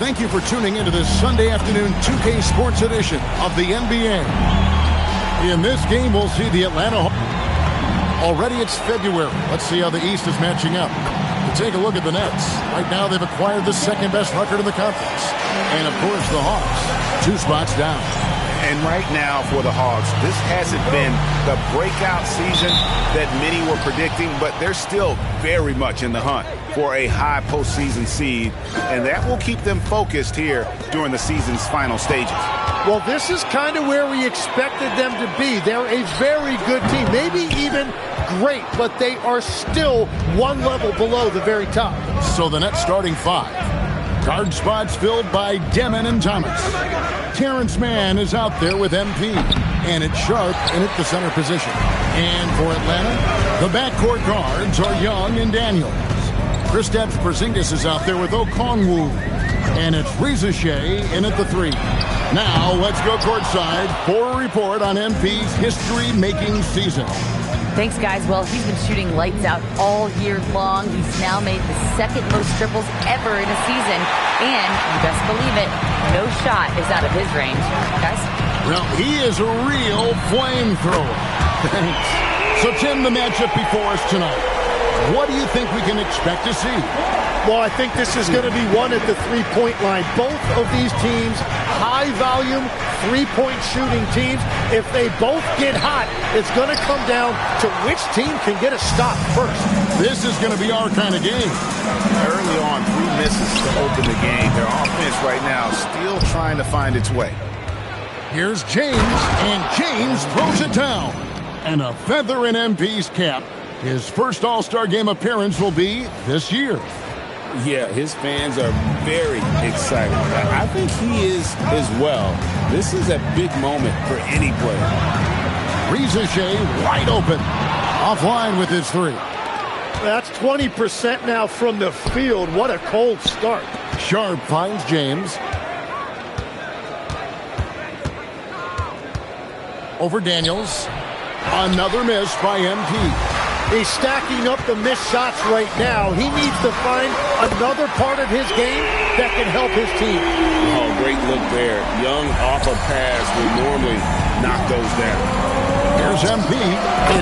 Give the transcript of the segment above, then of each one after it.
Thank you for tuning into this Sunday afternoon 2K Sports edition of the NBA. In this game, we'll see the Atlanta Hawks. Already it's February. Let's see how the East is matching up. To take a look at the Nets. Right now, they've acquired the second-best record in the conference. And, of course, the Hawks, 2 spots down. And right now for the Hawks, this hasn't been the breakout season that many were predicting, but they're still very much in the hunt for a high postseason seed, and that will keep them focused here during the season's final stages. Well, this is kind of where we expected them to be. They're a very good team, maybe even great, but they are still one level below the very top. So the Nets starting 5. Guard spots filled by Demon and Thomas. Terrence Mann is out there with MP. And it's Sharp in at the center position. And for Atlanta, the backcourt guards are Young and Daniels. Kristaps Porzingis is out there with Okongwu. And it's Reza Shea in at the 3. Now let's go courtside for a report on MP's history-making season. Thanks, guys. Well, he's been shooting lights out all year long. He's now made the second most triples ever in a season. And, you best believe it, no shot is out of his range. Guys? Well, he is a real flamethrower. Thanks. So, Tim, the matchup before us tonight. What do you think we can expect to see? Well, I think this is going to be one at the three-point line. Both of these teams, high-volume, three-point shooting teams. If they both get hot, it's going to come down to which team can get a stop first. This is going to be our kind of game. Early on, 3 misses to open the game. Their offense right now still trying to find its way. Here's James, and James throws it down. And a feather in MP's cap. His first All-Star Game appearance will be this year. Yeah, his fans are very excited. I think he is as well. This is a big moment for any player. Reza Shea wide open. Offline with his 3. That's 20% now from the field. What a cold start. Sharp finds James. Over Daniels. Another miss by MP. He's stacking up the missed shots right now. He needs to find another part of his game that can help his team. Oh, great look there. Young off a pass would normally knock those down. Here's MP.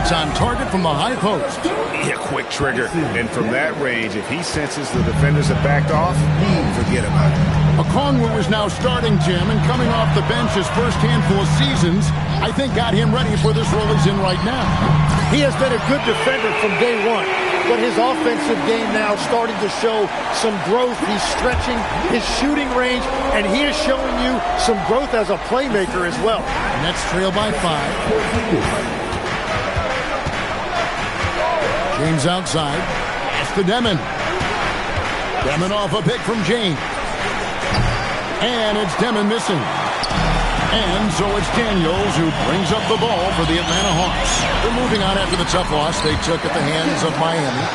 It's on target from the high post. Yeah, quick trigger. And from that range, if he senses the defenders have backed off, forget about it. Okongwu is now starting, Jim, and coming off the bench his first handful of seasons, I think got him ready for this role he's in right now. He has been a good defender from day one, but his offensive game now starting to show some growth. He's stretching his shooting range, and he is showing you some growth as a playmaker as well. Nets trail by 5. James outside. Pass to Demon. Demon off a pick from James. And it's Demon missing. And so it's Daniels who brings up the ball for the Atlanta Hawks. They're moving on after the tough loss they took at the hands of Miami.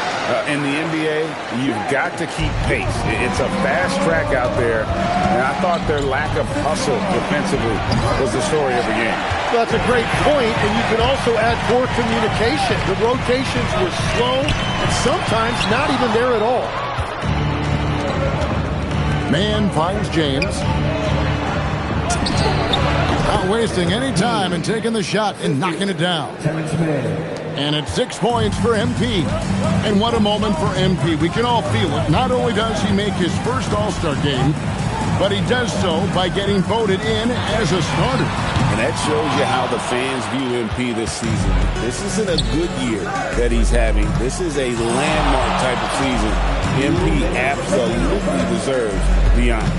In the NBA, you've got to keep pace. It's a fast track out there, and I thought their lack of hustle defensively was the story of the game. Well, that's a great point, and you can also add poor communication. The rotations were slow and sometimes not even there at all. Man finds James. Not wasting any time and taking the shot and knocking it down. And it's 6 points for MP. And what a moment for MP. We can all feel it. Not only does he make his first All-Star game, but he does so by getting voted in as a starter. And that shows you how the fans view MP this season. This isn't a good year that he's having. This is a landmark type of season. MP absolutely deserves the honor.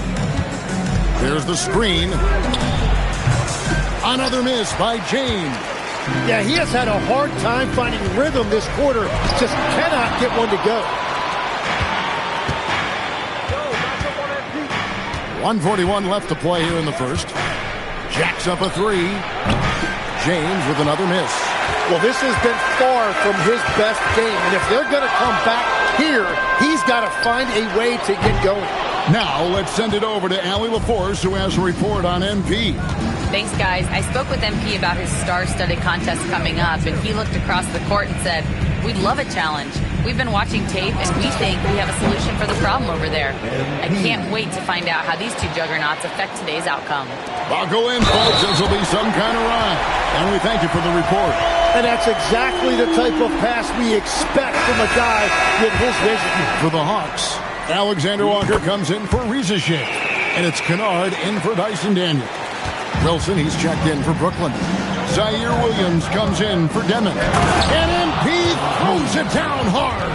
There's the screen. Another miss by James. Yeah, he has had a hard time finding rhythm this quarter. Just cannot get one to go. 1:41 left to play here in the first. Jacks up a 3. James with another miss. Well, this has been far from his best game. And if they're going to come back here, he's got to find a way to get going. Now let's send it over to Allie LaForce, who has a report on MP. Thanks, guys. I spoke with MP about his star-studded contest coming up, and he looked across the court and said, "We'd love a challenge." We've been watching tape, and we think we have a solution for the problem over there. I can't wait to find out how these two juggernauts affect today's outcome. Buckle in, folks. This will be some kind of ride. And we thank you for the report. And that's exactly the type of pass we expect from a guy with his vision. For the Hawks, Alexander Walker comes in for Riza-Shake. And it's Kennard in for Dyson Daniel. Wilson, he's checked in for Brooklyn. Zaire Williams comes in for Demon. And MP throws it down hard.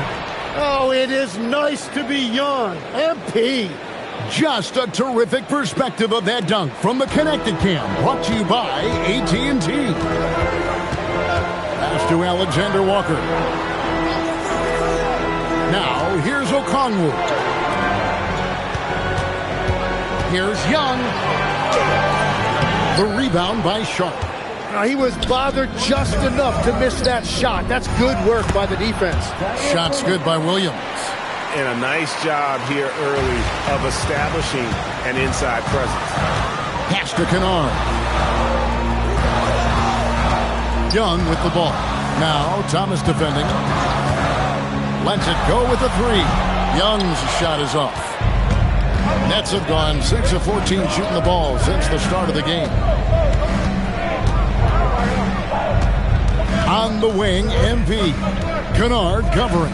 Oh, it is nice to be young. MP. Just a terrific perspective of that dunk from the Connected Cam, brought to you by AT&T. Pass to Alexander Walker. Now, here's Okongwu. Here's Young. The rebound by Sharp. Now, he was bothered just enough to miss that shot. That's good work by the defense. Shot's good by Williams. And a nice job here early of establishing an inside presence. Pass to Kennard. Young with the ball. Now Thomas defending. Lets it go with a three. Young's shot is off. Nets have gone 6 of 14 shooting the ball since the start of the game. On the wing, MP. Kennard covering.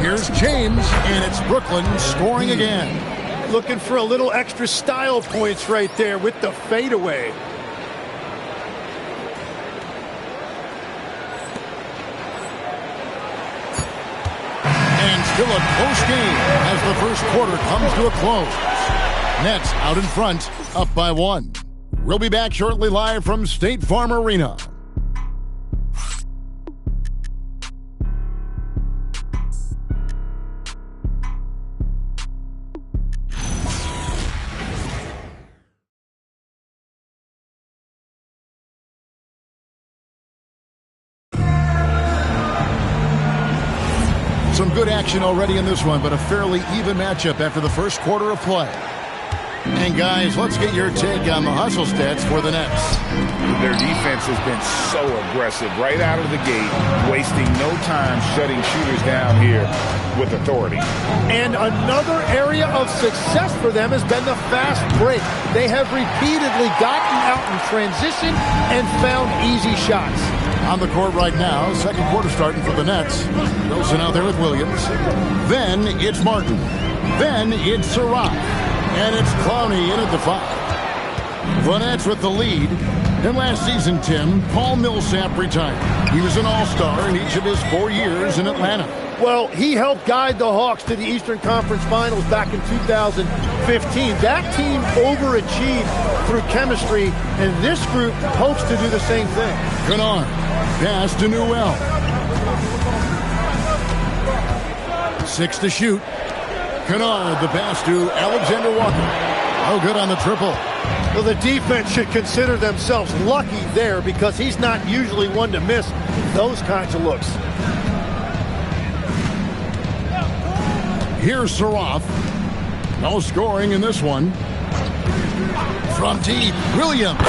Here's James, and it's Brooklyn scoring again. Looking for a little extra style points right there with the fadeaway. And still a close game as the first quarter comes to a close. Nets out in front, up by 1. We'll be back shortly live from State Farm Arena. Some good action already in this one, but a fairly even matchup after the first quarter of play. And guys, let's get your take on the hustle stats for the Nets. Their defense has been so aggressive right out of the gate, wasting no time shutting shooters down here with authority. And another area of success for them has been the fast break. They have repeatedly gotten out in transition and found easy shots. On the court right now, second quarter starting for the Nets. Wilson out there with Williams. Then it's Martin. Then it's Saraf. And it's Clowney in at the 5. The Nets with the lead. And last season, Tim, Paul Millsap retired. He was an all-star in each of his 4 years in Atlanta. Well, he helped guide the Hawks to the Eastern Conference Finals back in 2015. That team overachieved through chemistry, and this group hopes to do the same thing. Kennard, pass to Newell. 6 to shoot. Kennard, the pass to Alexander Walker. Oh, good on the triple. Well, the defense should consider themselves lucky there because he's not usually one to miss those kinds of looks. Here's Saraf. No scoring in this one. From deep, Williams.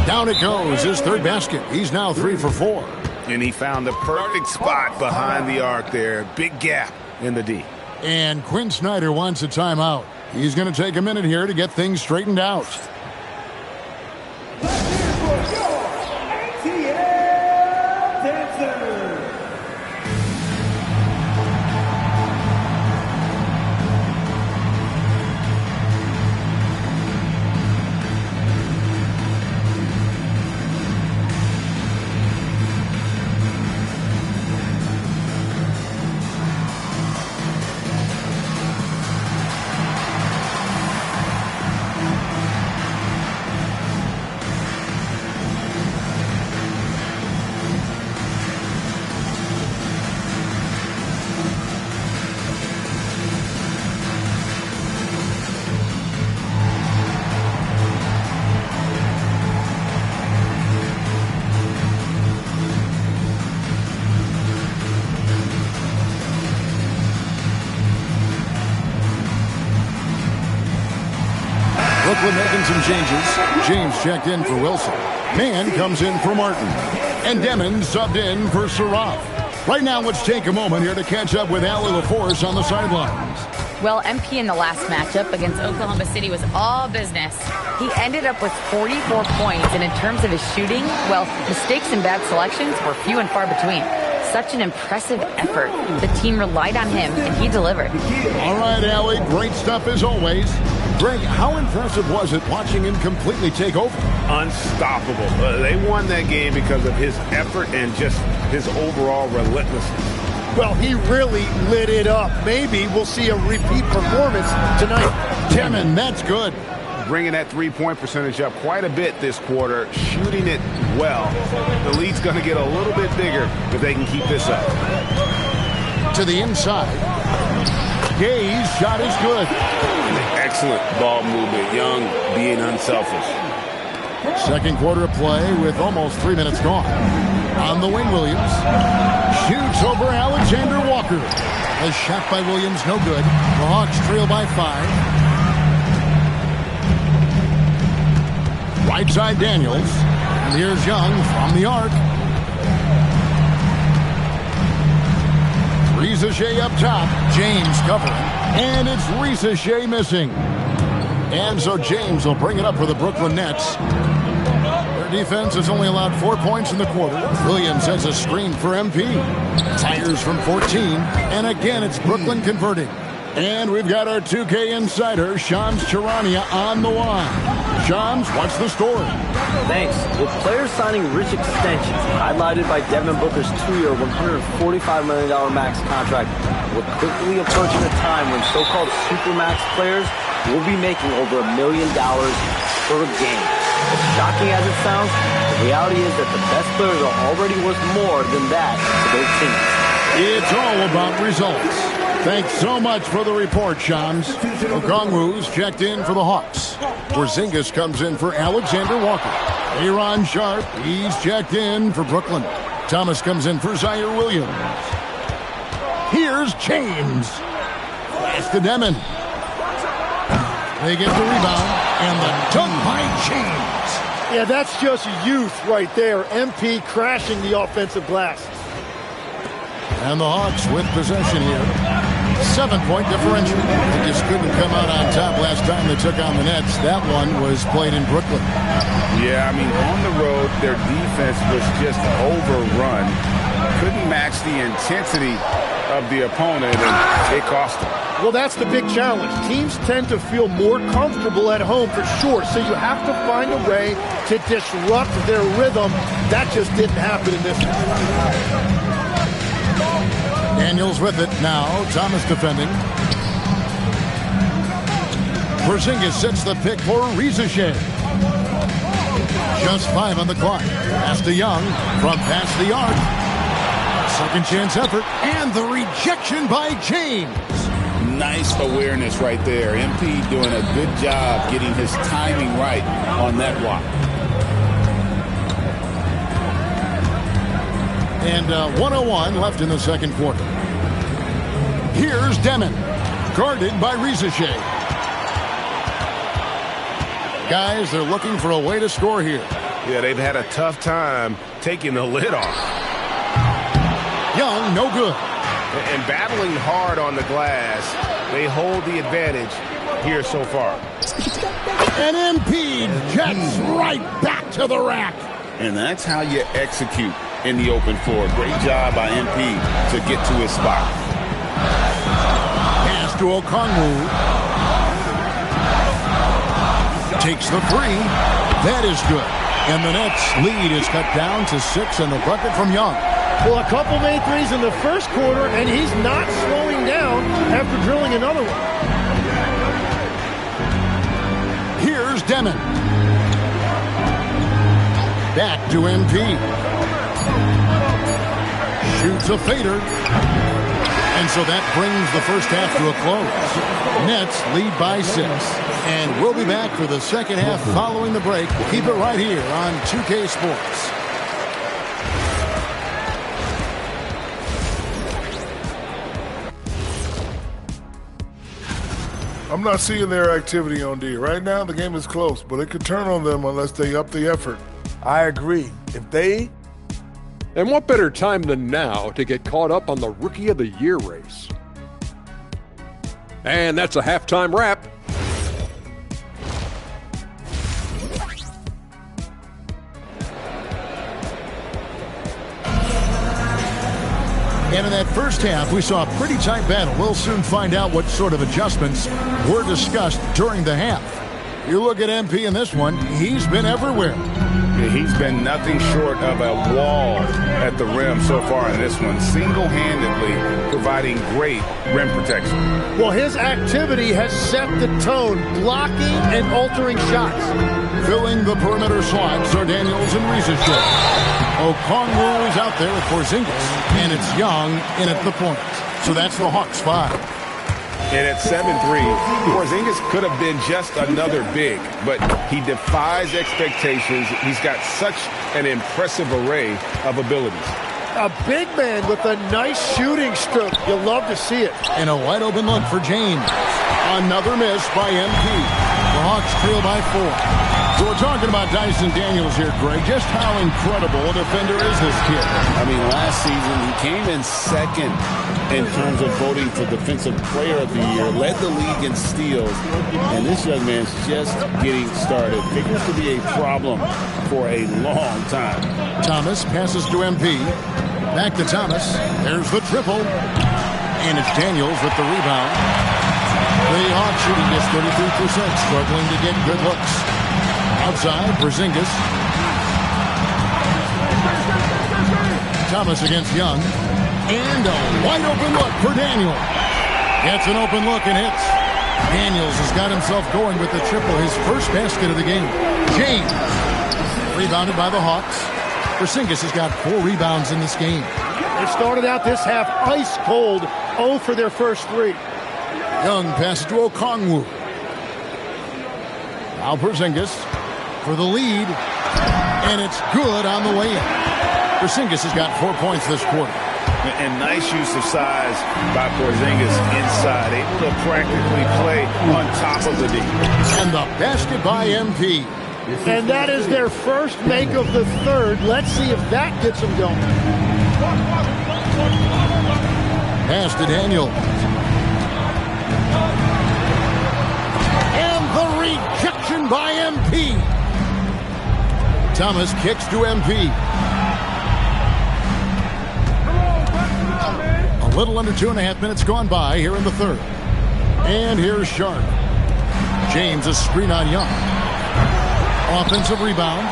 Down it goes, his third basket. He's now 3 for 4. And he found the perfect spot behind the arc there. Big gap in the D. And Quinn Snyder wants a timeout. He's going to take a minute here to get things straightened out. Brooklyn making some changes. James checked in for Wilson. Mann comes in for Martin. And Demon subbed in for Saraf. Right now, let's take a moment here to catch up with Allie LaForce on the sidelines. Well, MP in the last matchup against Oklahoma City was all business. He ended up with 44 points, and in terms of his shooting, well, mistakes and bad selections were few and far between. Such an impressive effort. The team relied on him, and he delivered. All right, Allie, great stuff as always. Greg, how impressive was it watching him completely take over? Unstoppable. They won that game because of his effort and just his overall relentlessness. Well, he really lit it up. Maybe we'll see a repeat performance tonight. Demon, that's good. Bringing that three-point percentage up quite a bit this quarter, shooting it well. The lead's going to get a little bit bigger if they can keep this up. To the inside. Gay's shot is good. Excellent ball movement. Young being unselfish. Second quarter of play with almost 3 minutes gone. On the wing, Williams shoots over Alexander Walker. A shot by Williams, no good. The Hawks trail by 5. Right side, Daniels. And here's Young from the arc. Risacher up top. James covering. And it's Risacher missing. And so James will bring it up for the Brooklyn Nets. Their defense has only allowed 4 points in the quarter. Williams has a screen for MP. Tires from 14. And again, it's Brooklyn converting. And we've got our 2K insider, Shams Charania, on the line. Shams, what's the story? Thanks. With players signing rich extensions, highlighted by Devin Booker's 2-year, $145 million max contract, we're quickly approaching a time when so-called supermax players will be making over $1 million per game. As shocking as it sounds, the reality is that the best players are already worth more than that to their teams. It's all about results. Thanks so much for the report, Shams. Okongwu's checked in for the Hawks. Porzingis comes in for Alexander Walker. Aaron Sharp, he's checked in for Brooklyn. Thomas comes in for Zaire Williams. Here's James. Pass to Demon. They get the rebound, and the dunk by James. Yeah, that's just youth right there. MP crashing the offensive glass. And the Hawks with possession here. 7-point differential. They just couldn't come out on top last time they took on the Nets. That one was played in Brooklyn. Yeah, I mean, on the road, their defense was just overrun. Couldn't match the intensity of the opponent, and it cost them. Well, that's the big challenge. Teams tend to feel more comfortable at home for sure, so you have to find a way to disrupt their rhythm. That just didn't happen in this one. Daniels with it now. Thomas defending. Porzingis sets the pick for Risacher. Just 5 on the clock. Pass to Young from past the arc. Second chance effort. And the rejection by James. Nice awareness right there. MP doing a good job getting his timing right on that block. And 1:01 left in the second quarter. Here's Demon, guarded by Risacher. Guys, they're looking for a way to score here. Yeah, they've had a tough time taking the lid off. Young, no good. And battling hard on the glass, they hold the advantage here so far. And MP jets right back to the rack. And that's how you execute in the open floor. Great job by MP to get to his spot. Pass to Okongwu. Takes the three. That is good. And the Nets lead is cut down to 6 and the bucket from Young. Well, a couple made threes in the first quarter, and he's not slowing down after drilling another one. Here's Demon. Back to MP. Shoots a fader. And so that brings the first half to a close. Nets lead by 6. And we'll be back for the second half following the break. Keep it right here on 2K Sports. I'm not seeing their activity on D. Right now, the game is close, but it could turn on them unless they up the effort. I agree. If they And what better time than now to get caught up on the Rookie of the Year race? And that's a halftime wrap. And in that first half, we saw a pretty tight battle. We'll soon find out what sort of adjustments were discussed during the half. You look at MP in this one, he's been everywhere. He's been nothing short of a wall at the rim so far in this one, single-handedly providing great rim protection. Well, his activity has set the tone, blocking and altering shots. Filling the perimeter slots are Daniels and Riza. Okongwu is out there with Porzingis, and it's Young in at the point. So that's the Hawks 5. And at 7'3", Porzingis could have been just another big, but he defies expectations. He's got such an impressive array of abilities. A big man with a nice shooting stroke. You'll love to see it. And a wide open look for James. Another miss by MP. The Hawks trail by 4. So we're talking about Dyson Daniels here, Greg. Just how incredible a defender is this kid? I mean, last season he came in second in terms of voting for Defensive Player of the Year, led the league in steals, and this young man's just getting started. Figures to be a problem for a long time. Thomas passes to MP. Back to Thomas. There's the triple. And it's Daniels with the rebound. The Hawks shooting just 33%, struggling to get good looks. Outside, Porzingis. Thomas against Young. And a wide open look for Daniel. Gets an open look and hits. Daniels has got himself going with the triple, his first basket of the game. James. Rebounded by the Hawks. Porzingis has got 4 rebounds in this game. They started out this half ice cold, 0 for their first 3. Young passes to Okongwu. Now Porzingis for the lead. And it's good on the way in. Porzingis has got 4 points this quarter. And nice use of size by Porzingis inside, able to practically play on top of the D. And the basket by MP. And that is their first make of the third. Let's see if that gets them going. Pass to Daniel. And the rejection by MP. Thomas kicks to MP. A little under 2.5 minutes gone by here in the third. And here's Sharp. James, a screen on Young. Offensive rebound.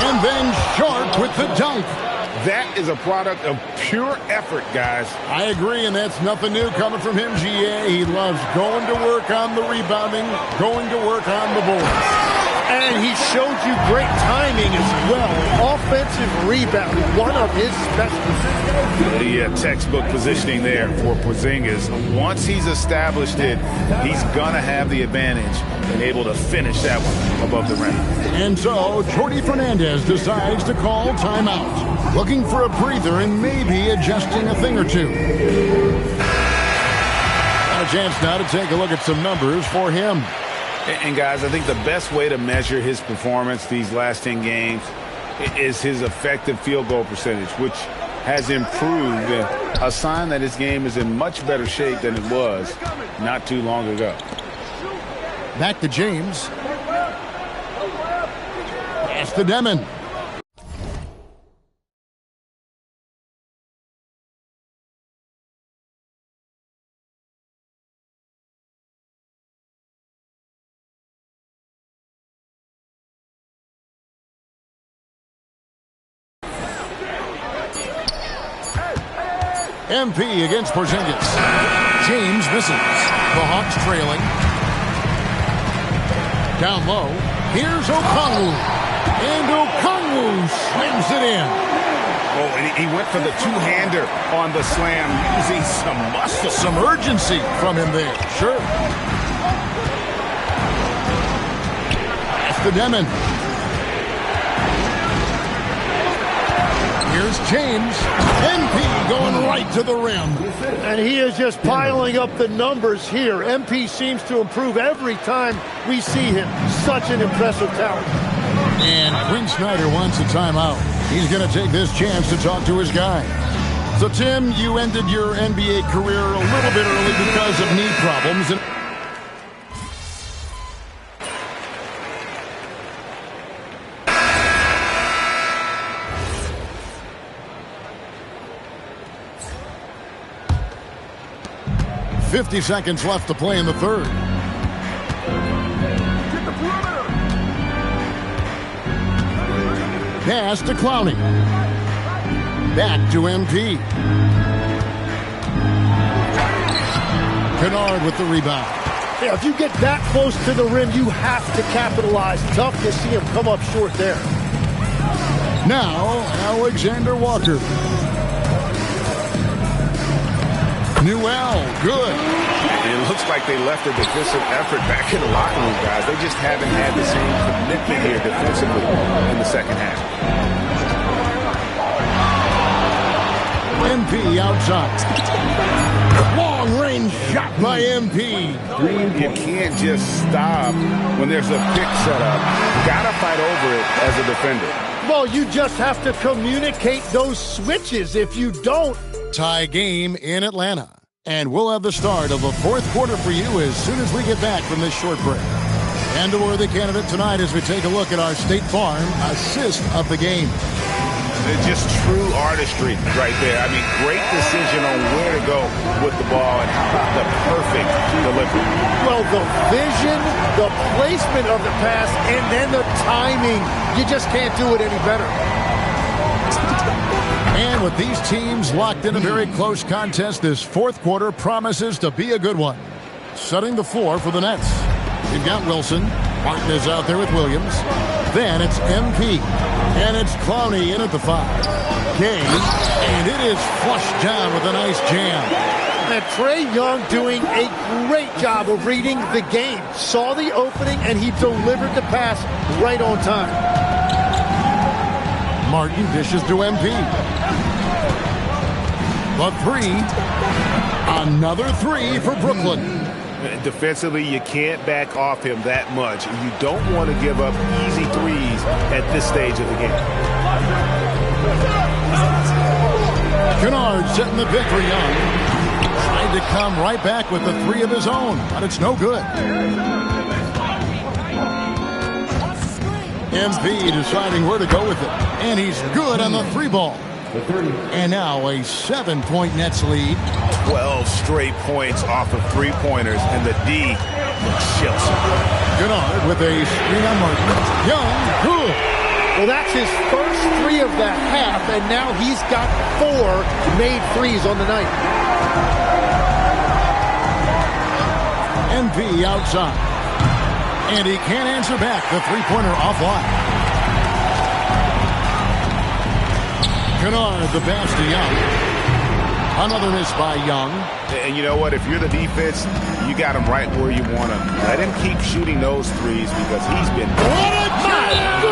And then Sharp with the dunk. That is a product of pure effort, guys. I agree, and that's nothing new coming from him, GA. He loves going to work on the rebounding, going to work on the board. And he showed you great timing as well. Offensive rebound, one of his specialties. The textbook positioning there for Porzingis. Once he's established it, he's going to have the advantage and able to finish that one above the rim. And so, Jordi Fernandez decides to call timeout. Looking for a breather and maybe adjusting a thing or two. Got a chance now to take a look at some numbers for him. And guys, I think the best way to measure his performance these last 10 games is his effective field goal percentage, which has improved, a sign that his game is in much better shape than it was not too long ago. Back to James. Pass to Demon. MP against Porzingis. James misses. The Hawks trailing. Down low. Here's Okongwu. And Okongwu slams it in. Oh, and he went for the two-hander on the slam, using some muscle. Some urgency from him there. Sure. That's the Demon. Here's James. MP going right to the rim. And he is just piling up the numbers here. MP seems to improve every time we see him. Such an impressive talent. And Quinn Snyder wants a timeout. He's going to take this chance to talk to his guy. So, Tim, you ended your NBA career a little bit early because of knee problems. And 50 seconds left to play in the third. Pass to Clowney. Back to MP. Kennard with the rebound. Yeah, if you get that close to the rim, you have to capitalize. Tough to see him come up short there. Now, Alexander Walker. Newell, good. And it looks like they left a defensive effort back in the locker room, guys. They just haven't had the same commitment here defensively in the second half. MP outside. Long-range shot by MP. You can't just stop when there's a pick set up. Gotta fight over it as a defender. Well, you just have to communicate those switches. If you don't, tie game in Atlanta. And we'll have the start of the fourth quarter for you as soon as we get back from this short break. And a worthy candidate tonight as we take a look at our State Farm assist of the game. It's just true artistry right there. I mean, great decision on where to go with the ball, and how about the perfect delivery? Well, the vision, the placement of the pass, and then the timing. You just can't do it any better. And with these teams locked in a very close contest, this fourth quarter promises to be a good one. Setting the floor for the Nets. You've got Wilson. Martin is out there with Williams. Then it's MP. And it's Clowney in at the 5. Gay. And it is flushed down with a nice jam. And Trae Young doing a great job of reading the game. Saw the opening, and he delivered the pass right on time. Martin dishes to MP. The 3. Another 3 for Brooklyn. Defensively, you can't back off him that much. You don't want to give up easy threes at this stage of the game. Kennard setting the pick for Young. Tried to come right back with the 3 of his own, but it's no good. MP deciding where to go with it. And he's good on the 3 ball. And now a 7-point Nets lead. 12 straight points off of 3-pointers, and the D looks Chelsea. Kennard with a screen on Martin. Young, good. Well, that's his first 3 of the half, and now he's got 4 made threes on the night. MP outside. And he can't answer back. The 3-pointer offline. Kennard, the pass to Young. Another miss by Young. And you know what? If you're the defense, you got him right where you want him. Let him keep shooting those threes because he's been... What a jam!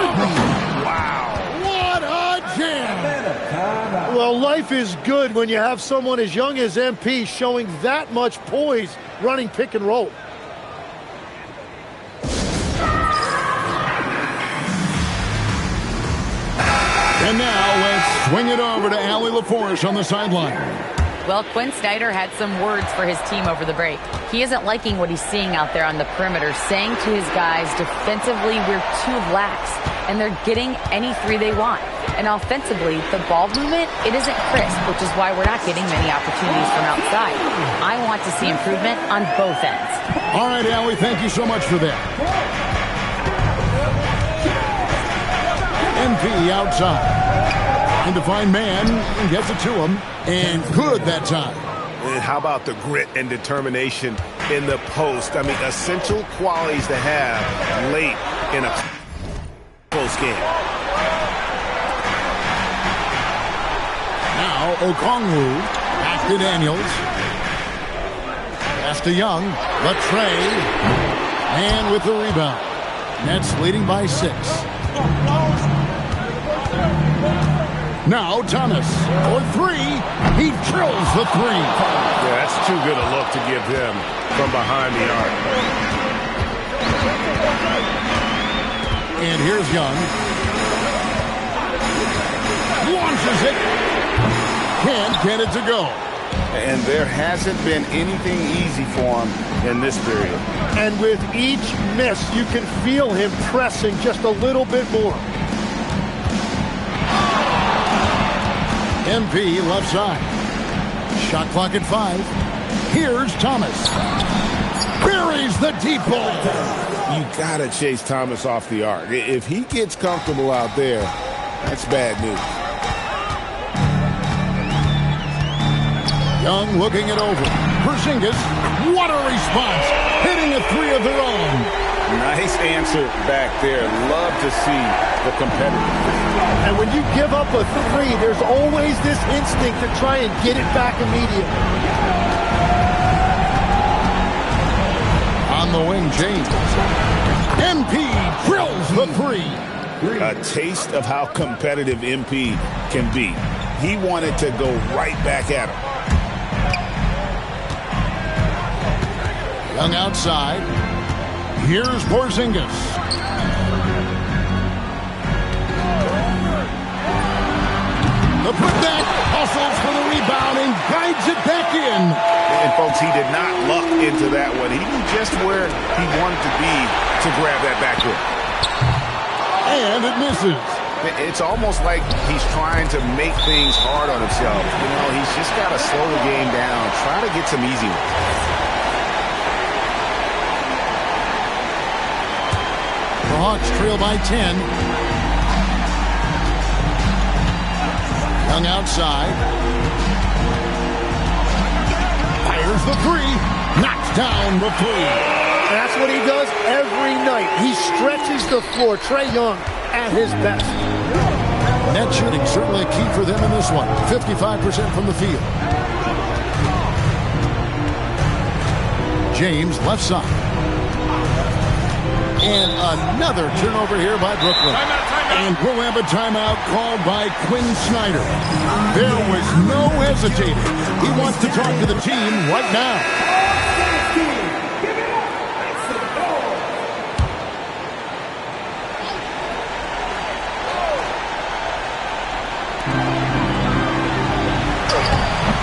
Wow. What a jam! Well, life is good when you have someone as young as MP showing that much poise running pick and roll. And now let's swing it over to Allie LaForce on the sideline. Well, Quinn Snyder had some words for his team over the break. He isn't liking what he's seeing out there on the perimeter, saying to his guys, defensively, we're too lax, and they're getting any 3 they want. And offensively, the ball movement, it isn't crisp, which is why we're not getting many opportunities from outside. I want to see improvement on both ends. All right, Allie, thank you so much for that. MP outside. And to find man, and gets it to him. And good that time. And how about the grit and determination in the post? I mean, essential qualities to have late in a close game. Now Okongwu. Back to Daniels. Pass to Young. Latrey. And with the rebound. Nets leading by 6. Now Thomas for 3. He drills the 3. Yeah, that's too good a look to give him from behind the arc. And here's Young. launches it. Can't get it to go. And there hasn't been anything easy for him in this period. And with each miss, you can feel him pressing just a little bit more. MP left side. Shot clock at 5. Here's Thomas. Buries the deep ball. You got to chase Thomas off the arc. If he gets comfortable out there, that's bad news. Young looking it over. Porzingis, what a response. Hitting a 3 of their own. Nice answer back there. Love to see the competitor. And when you give up a 3, there's always this instinct to try and get it back immediately. On the wing, James. MP drills the 3. A taste of how competitive MP can be. He wanted to go right back at him. Young outside. Here's Porzingis. The putback hustles for the rebound and guides it back in. And folks, he did not luck into that one. He knew just where he wanted to be to grab that backboard. And it misses. It's almost like he's trying to make things hard on himself. You know, he's just got to slow the game down, try to get some easy ones. The Hawks trail by 10. Young outside. Fires the 3. Knocks down the 3. And that's what he does every night. He stretches the floor. Trae Young at his best. Net shooting certainly a key for them in this one. 55% from the field. James left side. And another turnover here by Brooklyn. And we'll have a timeout called by Quinn Snyder. There was no hesitating. He wants to talk to the team right now.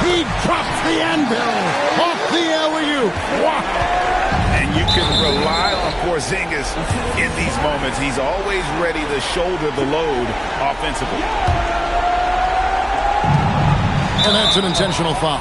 He drops the anvil off the alley-oop. Wow. And you can rely on Porzingis in these moments. He's always ready to shoulder the load offensively. And that's an intentional foul.